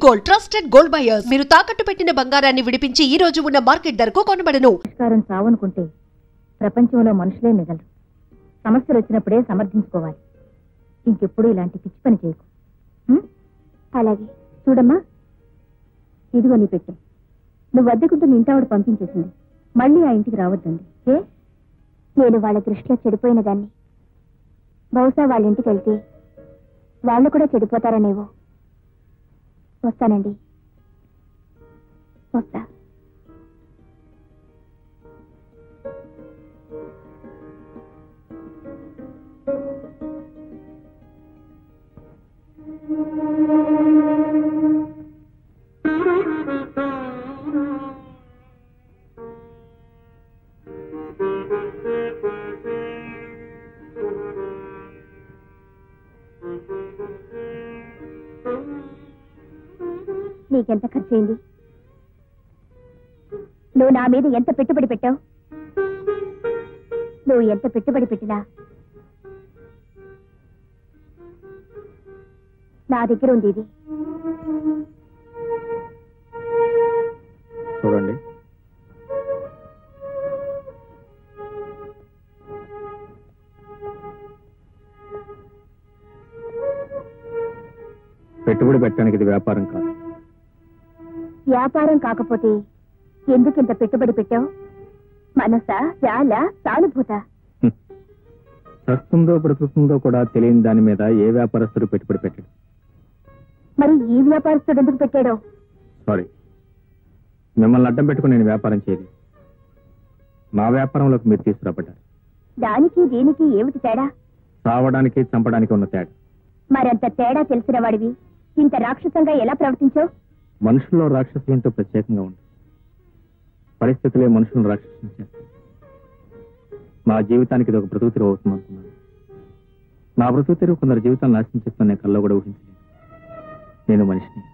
Gold trusted gold buyers. మీరు తాకట్టు పెట్టిన బంగారాన్ని విడిపించి ఈ రోజు ఉన్న మార్కెట్ ధరకు కొనబడను. పరిష్కారం సావనుకుంటే ప్రపంచంలో మనుషులే మిగలరు. సమస్యలు వచ్చినప్పుడే సమర్థించుకోవాలి. ఇంకెప్పుడు ఇలాంటి పిచ్చి పని చేయకు. అలాగే చూడమ్మా, ఇదిగో నీ పెట్టే. నువ్వు వద్దకుంటున్న ఇంటావిడ పంపించేసింది. మళ్ళీ ఆ ఇంటికి రావద్దండి. ఏ నేను వాళ్ళ దృష్టిలో చెడిపోయిన దాన్ని. బహుశా వాళ్ళ ఇంటికి వెళ్తే వాళ్ళు కూడా చెడిపోతారనేవో. వస్తానండి, వస్తా. నీకెంత ఖర్చయింది? నువ్వు నా మీద ఎంత పెట్టుబడి పెట్టావు? నువ్వు ఎంత పెట్టుబడి పెట్టినా నా దగ్గర ఉంది ఇది. చూడండి, పెట్టుబడి పెట్టడానికి ఇది వ్యాపారం కాదు. వ్యాపారం కాకపోతే ఎందుకింత పెట్టుబడి పెట్టావు? మనసా, చాలా సానుభూత? చస్తుందో బ్రతుకుతుందో కూడా తెలియని దాని మీద ఏ వ్యాపారస్తుడు పెట్టుబడి పెట్టాడు? మరి ఈ వ్యాపారస్తుడు ఎందుకు పెట్టాడో? సారీ, మిమ్మల్ని అడ్డం పెట్టుకుని నేను వ్యాపారం చేయలేదు. నా వ్యాపారంలోకి మీరు తీసుకురాబడ్డారు. దానికి దీనికి ఏమిటి తేడా? సావడానికి చంపడానికి ఉన్న తేడా. మరంత తేడా తెలిసిన వాడివి ఇంత రాక్షసంగా ఎలా ప్రవర్తించావు? మనుషుల్లో రాక్షసులంటూ ప్రత్యేకంగా ఉంది. పరిస్థితులే మనుషులను రాక్షసులు చేస్తాయి. నా జీవితానికి ఇది ఒక బ్రతుకు తెరువు అవుతుంది అనుకున్నాను. నా బ్రతుకు తెరువు కొందరు జీవితాన్ని నాశనం చేస్తాను నేను కల్లో కూడా ఊహించలేదు. నేను మనిషిని.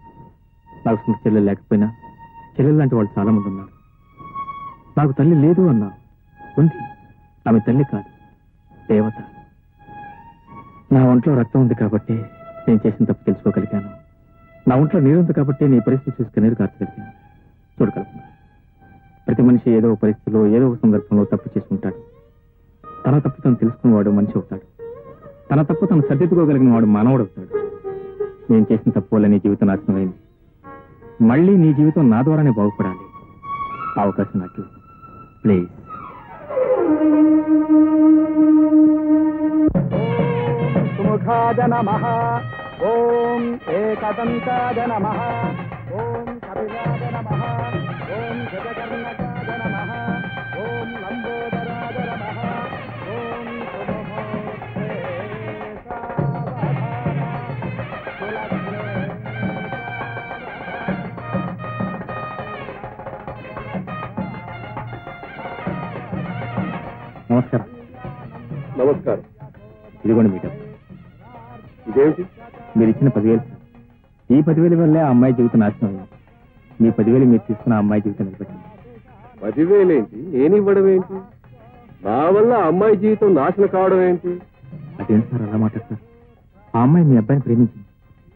నాకు సొంత చెల్లెలు లేకపోయినా చెల్లెలు లాంటి వాళ్ళు చాలా మంది ఉన్నారు. నాకు తల్లి లేదు అన్నా, ఉంది. ఆమె తల్లి కాదు, దేవత. నా ఒంట్లో రక్తం ఉంది కాబట్టి నేను చేసిన తప్పు తెలుసుకోగలిగాను. నా ఒంట్లో నీరుంది కాబట్టి నీ పరిస్థితి చూసి కన్నీరు కార్చగలిగాను. చూడగలుగుతున్నాను. ప్రతి మనిషి ఏదో ఒక పరిస్థితిలో ఏదో ఒక సందర్భంలో తప్పు చేసుకుంటాడు. తన తప్పు తను తెలుసుకున్నవాడు మనిషి అవుతాడు. తన తప్పు తను సర్దిద్దుకోగలిగిన వాడు మానవుడు అవుతాడు. నేను చేసిన తప్పు వల్ల నీ జీవితం నాశనమైంది. మళ్ళీ నీ జీవితం నా ద్వారానే బాగుపడాలి. అవకాశం నాకు ప్లీజ్. సుముఖాయ నమః. ఓం ఏకదంతాయ నమః. ఓం కపిలాయ నమః. ఓం గజకర్ణకాయ నమః. ఓం లంబోదరాయ నమః. ఓం సుముహూర్తే నమస్కారం. నమస్కారం. ఇదిగోండి మీ డబ్బు. ఇదేమిటి? మీరు ఇచ్చిన 10,000. ఈ 10,000 వల్లే ఆ అమ్మాయి జీవితం నాశనం అయింది. మీ 10,000 మీరు తీసుకున్న ఆ అమ్మాయి జీవితం నిలబెట్టింది. 10,000 ఏంటి? నేను ఇవ్వడం ఏంటి? నా వల్ల అమ్మాయి జీవితం నాశనం కావడం ఏంటి? అదేంటి సార్ అలా మాట్లాడతారు? ఆ అమ్మాయి మీ అబ్బాయిని ప్రేమించింది.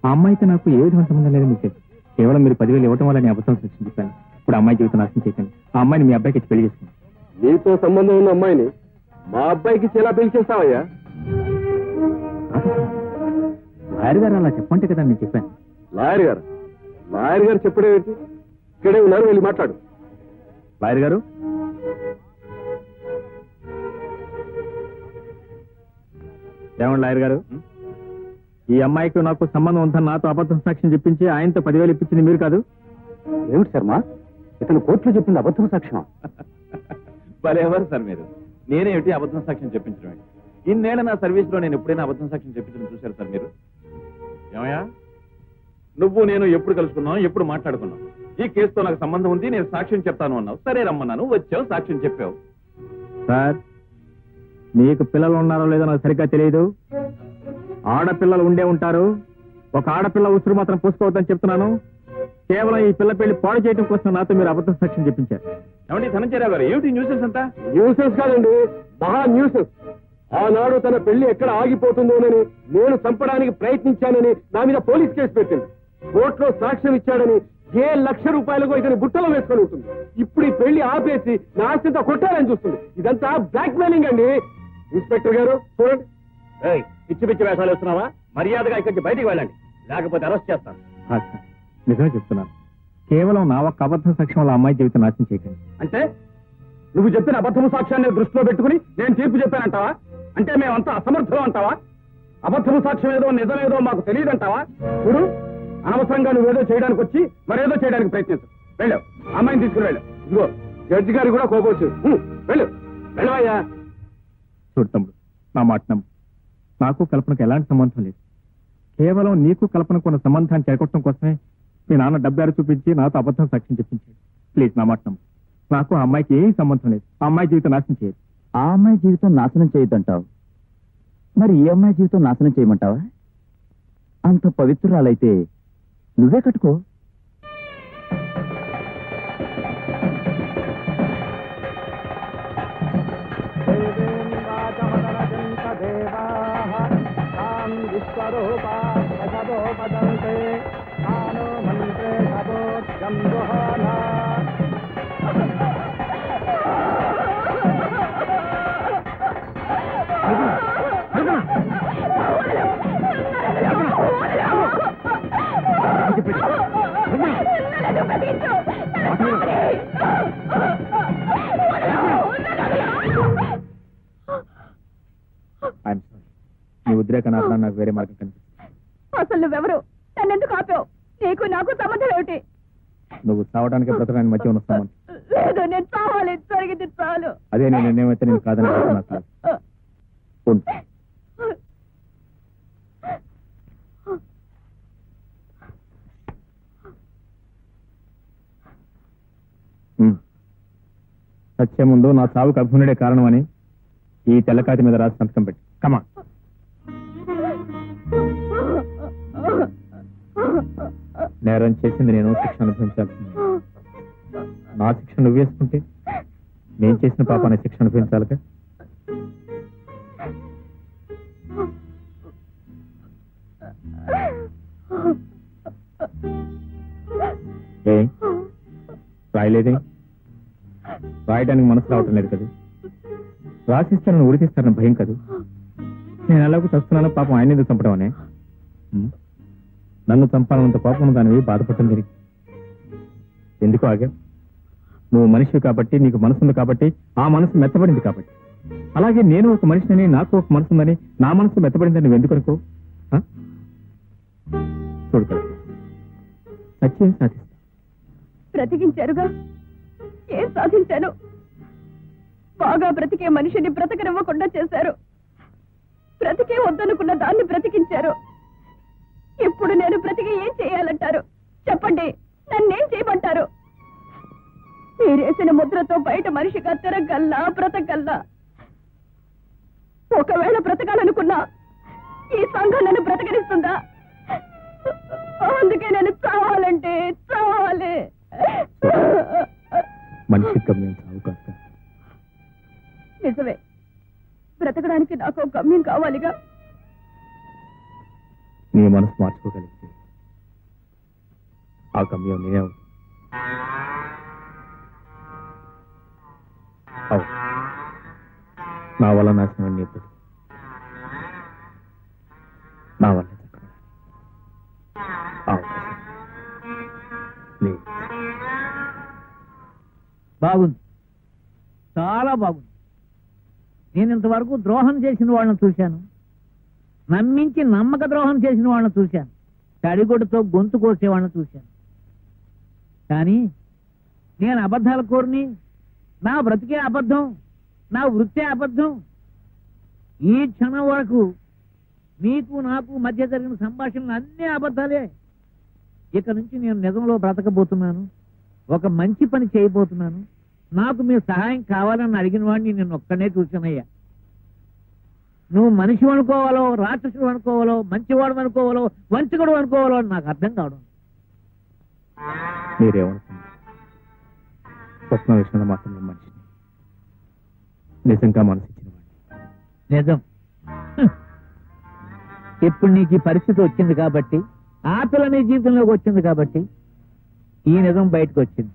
ఆ అమ్మాయితో నాకు ఏ విధమైన సంబంధం లేదు మీకు తెలుసు. కేవలం మీరు 10,000 ఇవ్వడం వల్ల నేను అబద్ధం సాక్ష్యం చెప్పాను. ఇప్పుడు అమ్మాయి జీవితం నాశనం చేశాను. ఆ అమ్మాయిని మీ అబ్బాయికి పెళ్లి చేసుకున్నాను. నీతో సంబంధం ఉన్న అమ్మాయిని మా అబ్బాయికి ఎలా పెళ్లి చేస్తావయ్యా? లాయర్ గారు అలా చెప్పంటే కదా నేను చెప్పాను. లాయర్ గారు? లాయర్ గారు చెప్పడం ఏంటి? ఇక్కడే ఉన్నారు, వెళ్ళి మాట్లాడు. లాయర్ గారు, ఏమండి లాయర్ గారు, ఈ అమ్మాయికి నాకు సంబంధం ఉందని నాతో అబద్ధం సాక్ష్యం చెప్పించి ఆయనతో 10,000 ఇప్పించింది మీరు కాదు? ఏమిటి శర్మ, ఇతను కోర్టులో చెప్పింది అబద్ధం సాక్ష్యం? ఎవరు సార్ మీరు? నేనేమిటి అబద్ధం సాక్ష్యం చెప్పించడం? ఇన్నేళ్ల నా సర్వీస్ లో నేను ఎప్పుడైనా అబద్ధం సాక్ష్యం చెప్పించడం చూశారు సార్ మీరు? ఏమయ్యా, నువ్వు నేను ఎప్పుడు కలుసుకున్నావు, ఎప్పుడు మాట్లాడుకున్నావు? ఈ కేసుతో నాకు సంబంధం ఉంది, నేను సాక్ష్యం చెప్తాను అన్నావు. సరే రమ్మన్నాను, వచ్చావు, సాక్ష్యం చెప్పావు. సార్, మీకు పిల్లలు ఉన్నారో లేదో నాకు సరిగ్గా తెలియదు. ఆడపిల్లలు ఉండే ఉంటారు. ఒక ఆడపిల్ల ఉసురు మాత్రం పూసుకోవద్దని చెప్తున్నాను. కేవలం ఈ పిల్ల పెళ్లి పాడు చేయడం కోసం నాతో మీరు అబద్ధం సాక్ష్యం చెప్పించారు. ఏమండి ధనంజయరావు గారు, ఏమిటి న్యూసెన్స్ అంతా? న్యూసెన్స్ కాదండి, మహా న్యూసెన్స్. ఆనాడు తన పెళ్లి ఎక్కడ ఆగిపోతుందోనని నేను చంపడానికి ప్రయత్నించానని నా మీద పోలీస్ కేసు పెట్టింది. కోర్టులో సాక్ష్యం ఇచ్చాడని ఏ ₹1,00,000 ఇతని బుట్టలో వేసుకొని ఉంటుంది. ఇప్పుడు ఈ పెళ్లి ఆపేసి నా ఆస్తితో కొట్టాలని చూస్తుంది. ఇదంతా బ్లాక్ మెయిలింగ్ అండి. ఇన్స్పెక్టర్ గారు చూడండి. పిచ్చి పిచ్చి వేషాలు వేస్తున్నావా? మర్యాదగా ఇక్కడికి బయటికి వెళ్ళండి, లేకపోతే అరెస్ట్ చేస్తాను. నిజమే చెప్తున్నాను. కేవలం నా ఒక్క అబద్ధ సాక్ష్యం వల్ల అమ్మాయి జీవితం నాశనం చేయకండి. అంటే నువ్వు చెప్పిన అబద్ధము సాక్ష్యాన్ని దృష్టిలో పెట్టుకుని నేను తీర్పు చెప్పానంటావా? అంటే మేమంతా అసమర్థులు అంటావా? అబద్ధము సాక్ష్యం ఏదో నిజమేదో మాకు తెలియదంటావా? చూడు, అనవసరంగా నువ్వేదో చేయడానికి వచ్చి మరేదో చేయడానికి ప్రయత్నించు. వెళ్ళు, అమ్మాయిని తీసుకుని వెళ్ళు. ఇదిగో జడ్జి గారు కూడా కోపవచ్చు. వెళ్ళు, వెళ్ళవయ్యా. చూడు తమ్ముడు, నా మాట నమ్ము. నాకు కల్పనకు ఎలాంటి సంబంధం లేదు. కేవలం నీకు కల్పనకు ఉన్న సంబంధాన్ని చేకొట్టడం కోసమే మీ నాన్న డబ్బారు చూపించి నాతో అబద్ధం సాక్ష్యం చెప్పించాడు. ప్లీజ్ నా మాట నమ్ము. నాకు ఆ అమ్మాయికి ఏం సంబంధం లేదు. ఆ అమ్మాయి జీవితం నాశనం చేయదు. ఆ అమ్మాయి జీవితం నాశనం చేయొద్దంటావు, మరి ఈ అమ్మాయి జీవితం నాశనం చేయమంటావా? అంత పవిత్రురాలైతే నువ్వే కట్టుకో. నీ ఉద్రేకం ఆపడం నాకు వేరే మార్గం కనిపిస్తుంది. అసలు నువ్వెవరు? నన్నెందుకు ఆపావు? నీకు నాకు సంబంధం ఏమిటి? నువ్వు చావడానికి బ్రతకడానికి మధ్య ఉన్న సంబంధం. లేదు, నేను చావాలి. జరిగింది చాలు. అదే నేను నిర్ణయమైతే నేను కాదని నాకు సత్యం ముందు నా చావుకు అభిమనుడే కారణమని ఈ తెల్లకాతి మీద రాసి సంతకం పెట్టి కమా. నేరం చేసింది నేను, శిక్ష అనుభవించాల్సింది. నా శిక్ష నువ్వు వేసుకుంటే నేను చేసిన పాపాన్ని శిక్ష అనుభవించాలిగా. ఏ రాయలేదే? రాయడానికి మనసు రావటం లేదు కదా. రాసిస్తానని ఉరితీస్తానని భయం కదా. నేను ఎలాగో చస్తున్నానో పాపం ఆయన ఎందుకు చంపడం అనే? నన్ను చంపాలన్నంత కోపం దానివి బాధపడటం తిరిగి ఎందుకు ఆగా? నువ్వు మనిషి కాబట్టి, నీకు మనసుంది కాబట్టి, ఆ మనసు మెత్తబడింది కాబట్టి. అలాగే నేను ఒక మనిషిని, నాకు ఒక మనసు ఉందని, నా మనసు మెత్తబడిందని నువ్వు ఎందుకు అనుకో? చూడు కదా, సత్యం సాధిస్తా. బ్రతికించారుగా, ఏం సాధించాను? బాగా బ్రతికే మనిషిని బ్రతకనివ్వకుండా చేశారు. బ్రతికే వద్దనుకున్న దాన్ని బ్రతికించారు. ఇప్పుడు నేను బ్రతికి ఏం చేయాలంటారు? చెప్పండి, నన్నేం చేయమంటారు? మీరేసిన ముద్రతో బయట మనిషిగా తిరగల్లా, బ్రతకల్లా. ఒకవేళ బ్రతకాలనుకున్నా ఈ సంఘం నన్ను బ్రతకనిస్తుందా? అందుకే నేను చావాలంటే చావాలి. మనిషి గమ్యం చావు కాస్త. నిజమే, బ్రతకడానికి నాకు ఒక గమ్యం కావాలిగా. నీ మనసు మార్చుకోగలిగితే ఆ గమ్యం నేనే అవుతుంది. నా వల్ల నాశనం నీ బ్రతుకు, నా వల్ల బాగుంది, చాలా బాగుంది. నేను ఇంతవరకు ద్రోహం చేసిన వాళ్ళని చూశాను, నమ్మించి నమ్మక ద్రోహం చేసిన వాళ్ళని చూశాను, తడిగొడ్డుతో గొంతు కోసేవాళ్ళని చూశాను. కానీ నేను అబద్ధాల కోరిని, నా బ్రతికే అబద్ధం, నా వృత్తే అబద్ధం. ఈ క్షణం వరకు మీకు నాకు మధ్య జరిగిన సంభాషణలు అన్నీ అబద్ధాలే. ఇక నుంచి నేను నిజంలో బ్రతకబోతున్నాను, ఒక మంచి పని చేయబోతున్నాను. నాకు మీ సహాయం కావాలని అడిగిన వాడిని నేను ఒక్కనే చూసానయ్యా. నువ్వు మనిషి అనుకోవాలో, రాక్షసుడు అనుకోవాలో, మంచివాడు అనుకోవాలో, వంచకుడు అనుకోవాలో అని నాకు అర్థం కావడం. మీరేమనుకున్నారు? స్వప్న విషయంలో మాత్రం మనిషిని, నిజంగా మనసు ఇచ్చిన వాడిని. నిజం. ఇప్పుడు నీకు ఈ పరిస్థితి వచ్చింది కాబట్టి ఆ పిల్ల నీ జీవితంలోకి వచ్చింది కాబట్టి ఈ నిజం బయటకు వచ్చింది.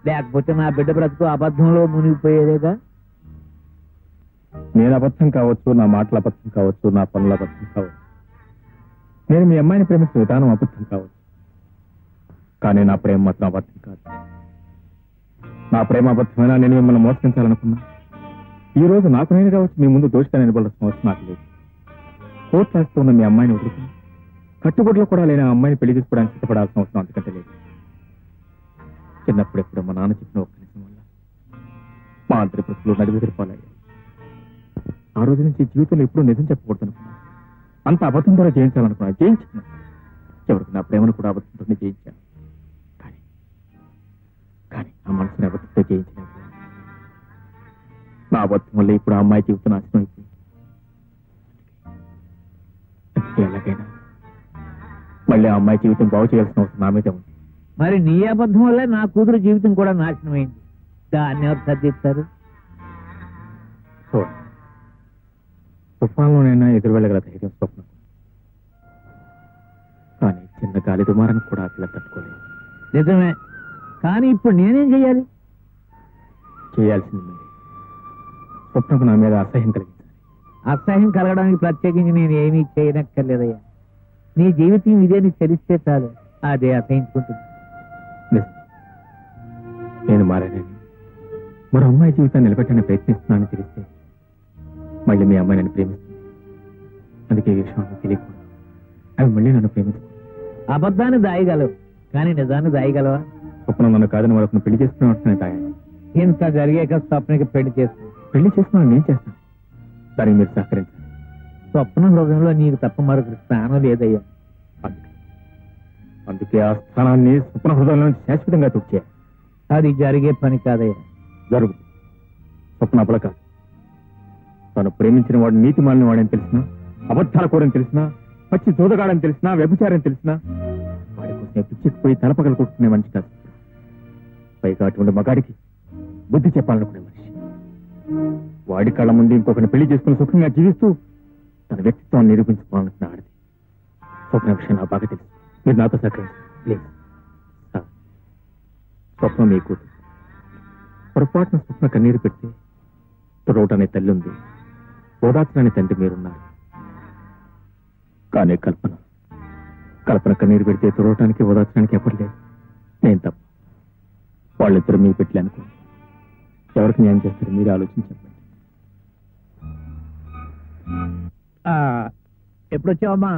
లేకపోతే నా బిడ్డ బ్రతుకు అబద్ధంలో మునిగిపోయేదేగా. నేను అబద్ధం కావచ్చు, నా మాటలు అబద్ధం కావచ్చు, నా పనులు అబద్ధం కావచ్చు, నేను మీ అమ్మాయిని ప్రేమించిన విధానం అబద్ధం కావచ్చు, కానీ నా ప్రేమ మాత్రం అబద్ధం కాదు. నా ప్రేమ అబద్ధమైనా నేను మిమ్మల్ని మోసగించాలనుకున్నా ఈ రోజు నాకు నేనుగా వచ్చి మీ ముందు దోషిగా నిలబడాల్సిన అవసరం నాకు లేదు. కోర్టు రాస్తూ ఉన్న మీ అమ్మాయిని వదులుకుని కట్టుబడిలో కూడా లేని ఆ అమ్మాయిని పెళ్లి చేసుకోవడానికి సిద్ధపడాల్సిన అవసరం అంతకంటే లేదు. చిన్నప్పుడు ఎప్పుడు మా నాన్న చెప్పిన ఒక్క నిజం వల్ల మా అందరి ప్రశ్నలు నడివెదిరిపాలయ్యాయి. ఆ రోజు నుంచి జీవితంలో ఎప్పుడూ నిజం చెప్పకూడదు అనుకున్నాను. అంత అబద్ధం ద్వారా జయించాలనుకున్నాను, జయించాను. చివరికి నా ప్రేమను కూడా అబద్ధంతోనే జయించాను. కానీ నా మనసుని అబద్ధంతో జయించలేదు. నా అబద్ధం వల్ల ఇప్పుడు ఆ అమ్మాయి జీవితం నాశనం అయిపోయింది. ఎలాగైనా మళ్ళీ ఆ అమ్మాయి జీవితం బాగు చేయాల్సిన అవసరం నా మీద ఉంది. మరి నీ అబద్ధం వల్లే నా కూతురు జీవితం కూడా నాశనం అయింది. దాన్ని ఎవరు సర్దిస్తారు? చూడండి, తుఫాన్లోనైనా ఎదురు వెళ్ళగల ధైర్యం స్వప్నం, కానీ చిన్న గాలి దుమారానికి కూడా అట్లా తట్టుకోలేదు. నిజమే, కానీ ఇప్పుడు నేనేం చెయ్యాలి? చేయాల్సింది స్వప్నకు నా మీద అసహ్యం కలిగించాలి. అసహ్యం కలగడానికి ప్రత్యేకించి నేను ఏమీ చేయనక్కర్లేదయ్యా. నీ జీవితం ఇదే నీకు తెలిస్తే చాలు, అదే అసహించుకుంటుంది. నేను మారానని, మరో అమ్మాయి జీవితాన్ని నిలబెట్టని ప్రయత్నిస్తున్నానని తెలిస్తే మళ్ళీ మీ అమ్మాయి నన్ను ప్రేమిస్తుంది. అందుకే ఈ విషయం తెలియకూడదు. అవి మళ్ళీ నన్ను ప్రేమిస్తుంది. అబద్ధాన్ని దాయగలవు, కానీ నిజాన్ని దాయగలవా? స్వప్నం నన్ను కాదని మరొకరిని పెళ్లి చేసుకునే దాయాలి. ఇంత జరిగాక స్వప్నకి పెళ్లి చేసుకుని పెళ్లి చేసుకున్నా నేను చేస్తాను. దానికి మీరు సహకరించాలి. స్వప్న హృదయంలో నీకు తప్ప మరొకరి స్థానం లేదయ్యా. అందుకే ఆ స్థానాన్ని స్వప్న హృదయంలో శాశ్వతంగా తుడిచేయాలి. అది జరిగే పని కాదయ్యా. జరుగు. స్వప్న అబల కాదు. తను ప్రేమించిన వాడు నీతి మాలిన వాడని తెలిసినా, అబద్ధాల కోరని తెలిసినా, పచ్చి జోదగాడని తెలిసినా, వ్యభిచారని తెలిసినా వాడి కోసం పిచ్చిపోయి తలపగలు కొట్టుకునే మనిషి కాదు. పైగా అటువంటి మగాడికి బుద్ధి చెప్పాలనుకునే మనిషి. వాడి కళ్ళ ముందు ఇంకొకరిని పెళ్లి చేసుకుని సుఖంగా జీవిస్తూ తన వ్యక్తిత్వాన్ని నిరూపించుకోవాలనుకున్న ఆడది. స్వప్న విషయం నాకు బాగా తెలుసు. మీరు నాతో సహకరించాలి. స్వప్నం మీ కూతురు. పొరపాటున స్వప్న కన్నీరు పెడితే తుడవటనే తల్లి ఉంది, ఓదార్చని తండ్రి మీరున్నారు. కానీ కల్పన కన్నీరు పెడితే తుడవటానికి ఓదార్చడానికి ఎవరు లేదు. నేను తప్ప. వాళ్ళిద్దరు మీ పెట్టి అనుకో. ఎవరికి న్యాయం చేస్తారు మీరు ఆలోచించండి. ఎప్పుడొచ్చావమ్మా?